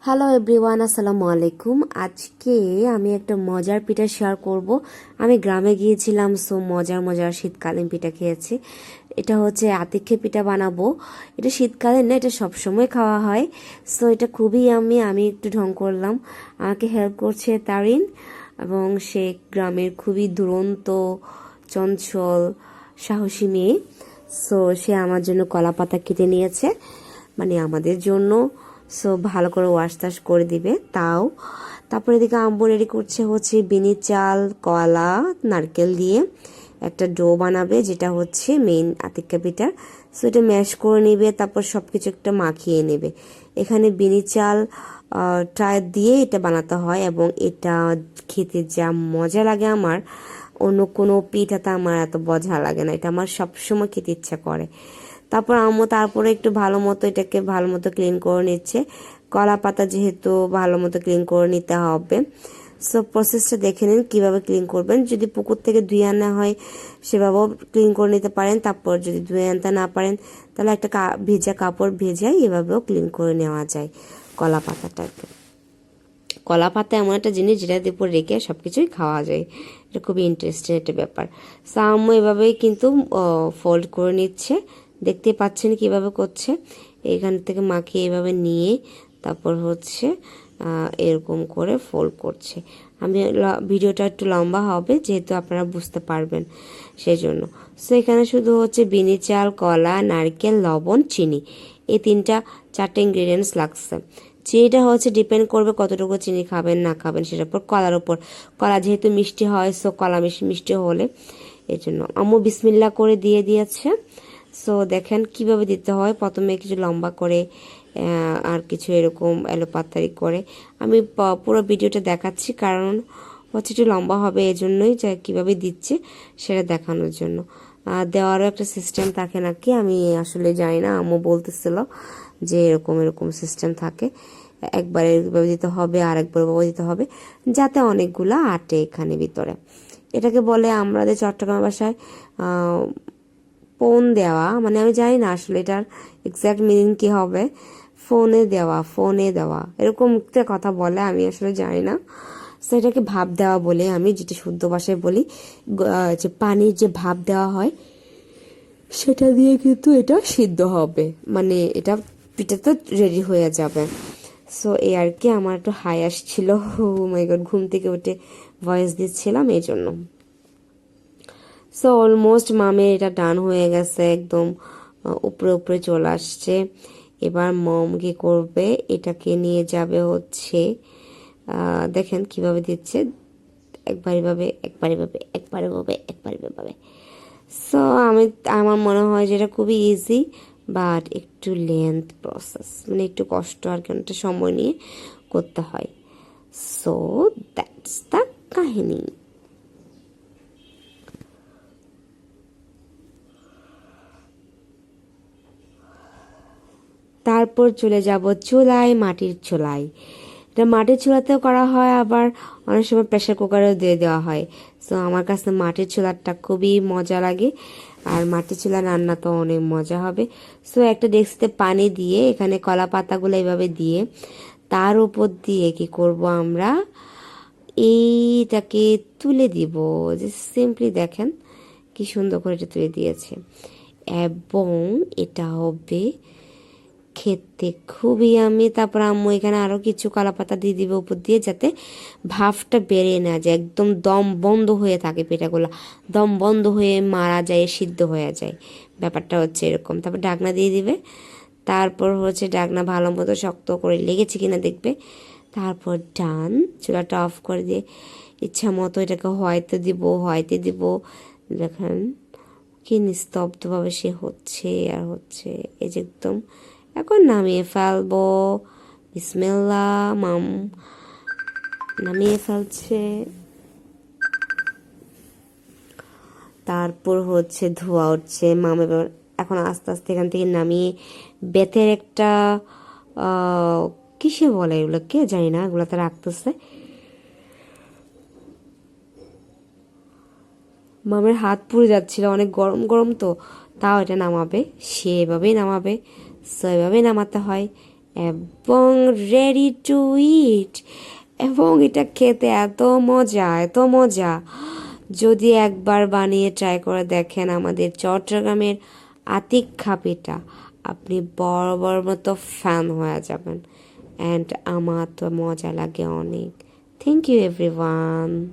Hello everyone, আসসালামু আলাইকুম। আজকে আমি একটা মজার পিঠা শেয়ার করব। আমি গ্রামে গিয়েছিলাম, সো মজার মজার শীতকালীন পিঠা খেয়েছি। এটা হচ্ছে আতিক্ষে পিঠা বানাবো। এটা শীতকালীন না, এটা সবসময় খাওয়া হয়। সো এটা খুবই আমি একটু ঢং করলাম। আমাকে হেল্প করছে তারিন, এবং সে গ্রামের খুবই দুরন্ত, চঞ্চল, সাহসী মেয়ে। সো সে আমার জন্য কলা পাতা কেটে নিয়েছে, মানে আমাদের জন্য। সো ভালো করে ওয়াশ টাশ করে দিবে তাও। তারপরে এদিকে আম্বু রেডি করছে হচ্ছে বিনি চাল, কলা, নারকেল দিয়ে একটা ডো বানাবে, যেটা হচ্ছে মেইন আতিক্কা পিঠার। সো এটা ম্যাশ করে নেবে, তারপর সব কিছু একটা মাখিয়ে নেবে। এখানে বিনি চাল ট্রাই দিয়ে এটা বানাতে হয়, এবং এটা খেতে যা মজা লাগে আমার, অন্য কোনো পিঠাতে আমার এত মজা লাগে না। এটা আমার সবসময় খেতে ইচ্ছা করে। তারপর আম্মু তারপরে একটু ভালো মতো এটাকে ভালো মতো ক্লিন করে নিচ্ছে। কলা পাতা যেহেতু ভালো মতো ক্লিন করে নিতে হবে। সো প্রসেসটা দেখে নিন কিভাবে ক্লিন করবেন। যদি পুকুর থেকে ধুয়ে আনা হয় সেভাবেও ক্লিন করে নিতে পারেন। তারপর যদি ধুয়ে আনতে না পারেন তাহলে একটা ভেজা কাপড় ভেজাই এভাবেও ক্লিন করে নেওয়া যায় কলা পাতাটাকে। কলা পাতা এমন একটা জিনিস যেটার উপর রেখে সবকিছুই খাওয়া যায়। এটা খুবই ইন্টারেস্টিং একটা ব্যাপার। সো আম্মু এভাবেই কিন্তু ফোল্ড করে নিচ্ছে, দেখতে পাচ্ছেন কিভাবে করছে। এখান থেকে মাখিয়ে এভাবে নিয়ে তারপর হচ্ছে এরকম করে ফোল্ড করছে। আমি ভিডিওটা একটু লম্বা হবে যেহেতু আপনারা বুঝতে পারবেন সেই জন্য। সো এখানে শুধু হচ্ছে বিনি চাল, কলা, নারকেল, লবণ, চিনি, এই চারটে ইনগ্রিডিয়েন্টস লাগছে। চিনিটা হচ্ছে ডিপেন্ড করবে কতটুকু চিনি খাবেন না খাবেন সেটার উপর, কলার উপর। কলা যেহেতু মিষ্টি হয়, সো কলা মিষ্টি হলে এই জন্য আম্মু বিসমিল্লা করে দিয়ে দিয়েছে। সো দেখেন কিভাবে দিতে হয়। প্রথমে কিছু লম্বা করে আর কিছু এরকম এলোপাতারি করে। আমি পুরো ভিডিওটা দেখাচ্ছি কারণ হচ্ছে একটু লম্বা হবে, এই জন্যই যে কীভাবে দিচ্ছে সেটা দেখানোর জন্য। দেওয়ারও একটা সিস্টেম থাকে নাকি আমি আসলে জানি না, আম্মু বলতেছিল যে এরকম এরকম সিস্টেম থাকে। একবার এভাবে দিতে হবে আর একবার দিতে হবে, যাতে অনেকগুলা আটে এখানে ভিতরে। এটাকে বলে আমাদের চট্টগ্রাম ভাষায় ফোন দেওয়া, মানে আমি জানি না আসলে এটার এক্সাক্ট মিনিং কি হবে। ফোনে দেওয়া এরকম একটা কথা বলে, আমি আসলে জানি না। সেটাকে ভাপ দেওয়া বলে, আমি যেটা শুদ্ধ ভাষায় বলি। যে পানির যে ভাপ দেওয়া হয় সেটা দিয়ে কিন্তু এটা সিদ্ধ হবে, মানে এটা পিঠা তো রেডি হয়ে যাবে। সো এই আর কি, আমার একটু হাই আসছিল, ও মাই গড, ঘুম থেকে উঠে ভয়েস দিচ্ছিলাম এই জন্য। সো অলমোস্ট মামের এটা ডান হয়ে গেছে, একদম উপরে উপরে চলে আসছে। এবার মম কি করবে, এটাকে নিয়ে যাবে হচ্ছে দেখেন কিভাবে দিচ্ছে, একবার এভাবে একবার এভাবে একবার এভাবে একবার এভাবে। সো আমার মনে হয় যে এটা খুবই ইজি, বাট একটু লেন্থ প্রসেস, মানে একটু কষ্ট আর কি, অনেকটা সময় নিয়ে করতে হয়। সো দ্যাটস দ্য কাহিনী। তারপর চলে যাব চুলায়, মাটির চুলায়। এটা মাটির চুলাতেও করা হয়, আবার অনেক সময় প্রেশার কুকারেও দিয়ে দেওয়া হয়। সো আমার কাছে মাটির চুলাটা খুবই মজা লাগে, আর মাটির চুলা রান্না তো অনেক মজা হবে। সো একটা ডেক্সিতে পানি দিয়ে এখানে কলা পাতাগুলো এইভাবে দিয়ে তার উপর দিয়ে কি করব আমরা, এইটাকে তুলে দিব। যে সিম্পলি দেখেন কি সুন্দর করে এটা তুলে দিয়েছে, এবং এটা হবে খেতে খুবই আমি। তারপর আম্মু এখানে আরো কিছু কলা পাতা দিয়ে দিবে উপর দিয়ে, যাতে ভাফটা বেরিয়ে না যায়, একদম দম বন্ধ হয়ে থাকে পিঠাগুলো, দম বন্ধ হয়ে মারা যায়, সিদ্ধ হয়ে যায়, ব্যাপারটা হচ্ছে এরকম। তারপর ঢাকনা দিয়ে দিবে, তারপর হচ্ছে ঢাকনা ভালো মতো শক্ত করে লেগেছে কিনা দেখবে। তারপর ডান, চুলাটা অফ করে দিয়ে ইচ্ছা মতো এটাকে হয়তে দিব। দেখেন কি নিস্তব্ধভাবে সে হচ্ছে আর হচ্ছে, এই যে একদম। এখন নামিয়ে ফেলবো, বিসমিল্লাহ। মাম নামিয়ে ফেলছে। তারপর হচ্ছে ধোয়া উঠছে, মাম এবার এখন আস্তে আস্তে এখান থেকে নামিয়ে বেতের একটা কিসে বলে এগুলো কে জানি না, এগুলোতে রাখতেছে। মামের হাত পুড়ে যাচ্ছিল, অনেক গরম গরম তো, তাও এটা নামাবে, সে এভাবেই নামাবে। সো এভাবেই নামাতে হয়, এবং রেডি টু ইট। এবং এটা খেতে এত মজা, যদি একবার বানিয়ে ট্রাই করে দেখেন আমাদের চট্টগ্রামের আতিক্ষা পিঠা, আপনি বড় মতো ফ্যান হয়ে যাবেন। অ্যান্ড আমার তো মজা লাগে অনেক। Thank you everyone.